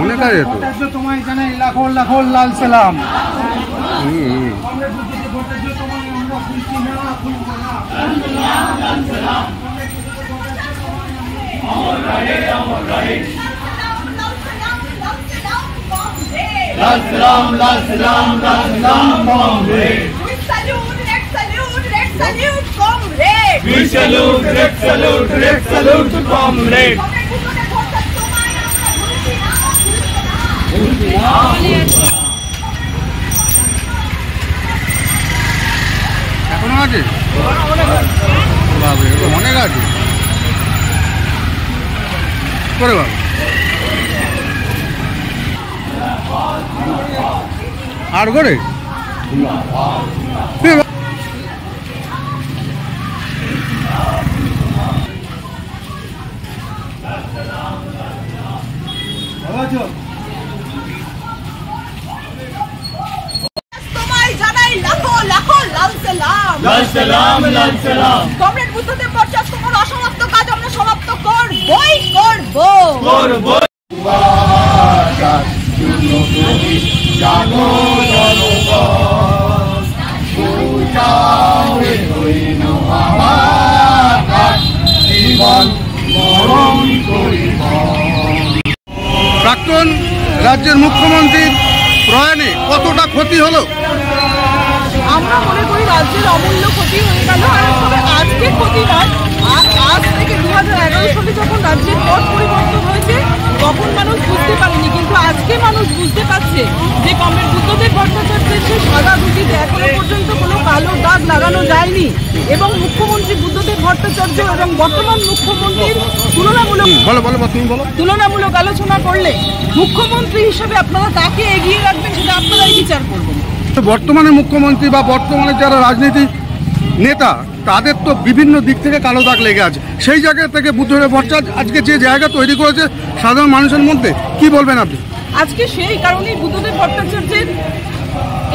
অনেক আছে তো তোমায় জানাই লাখো লাখো লাল সালাম। We salute, red salute, red salute to comrade. এখনো আছে অনেক আছে করে বাবা আর করে কমরেড বুদ্ধদেব ভট্টাচার্য তোমার অসমাপ্ত কাজ আমরা সমাপ্ত করবই করব। প্রাক্তন রাজ্যের মুখ্যমন্ত্রীর প্রয়াণে কতটা ক্ষতি হলো? আমরা মনে করি রাজ্যের অমূল্য ক্ষতি হয়ে গেল। আর তবে আজকে ক্ষতি নয়, আজ থেকে 2011 সালে যখন রাজ্যের পট পরিবর্তন হয়েছে তখন মানুষ বুঝতে পারেনি, কিন্তু আজকে মানুষ বুঝতে পারছে যে কমরেড বুদ্ধদেব ভট্টাচার্যের যে সাদা ধুতিতে এখনো পর্যন্ত কোনো কালো দাগ লাগানো যায়নি এবং মুখ্যমন্ত্রী বুদ্ধদেব ভট্টাচার্য এবং বর্তমান মুখ্যমন্ত্রীর তুলনামূলক আলোচনা করলে মুখ্যমন্ত্রী হিসেবে আপনারা তাকে এগিয়ে রাখবেন, সেটা আপনারাই বিচার করবেন। বর্তমানে মুখ্যমন্ত্রী বা বর্তমানে যারা রাজনীতি নেতা তাদের তো বিভিন্ন দিক থেকে কালো দাগ লেগে আছে, সেই জায়গা থেকে বুদ্ধদেব ভট্টাচার্য আজকে যে জায়গা তৈরি করেছে সাধারণ মানুষের মধ্যে, কি বলবেন আপনি? আজকে সেই কারণেই বুদ্ধদেব ভট্টাচার্যের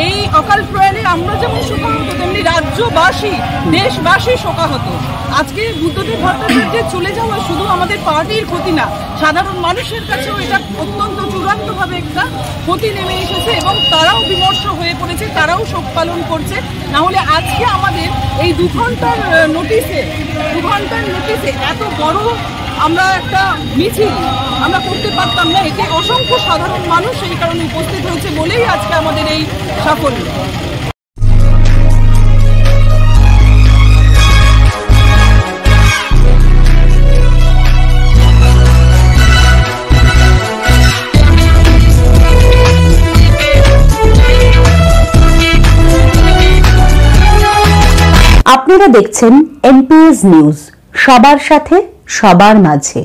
এই অকাল প্রয়াণে আমরা যেমন শোকাহত তেমনি রাজ্যবাসী দেশবাসী শোকাহত। আজকে বুদ্ধদেব ভট্টাচার্যের চলে যাওয়া শুধু আমাদের পার্টির ক্ষতি না, সাধারণ মানুষের কাছেও এটা অত্যন্ত চূড়ান্তভাবে একটা ক্ষতি নেমে এসেছে এবং তারাও বিমর্ষ হয়ে পড়েছে, তারাও শোক পালন করছে। না হলে আজকে আমাদের এই 2 ঘন্টার নোটিশে এত বড় আমরা একটা মিছিল আমরা করতে পারতাম না। এতে অসংখ্য সাধারণ মানুষ এই কারণে উপস্থিত হয়েছে বলেই আজকে আমাদের এই সাফল্য। আপনারা দেখছেন এনপিএস নিউজ, সবার সাথে সবার মাঝে।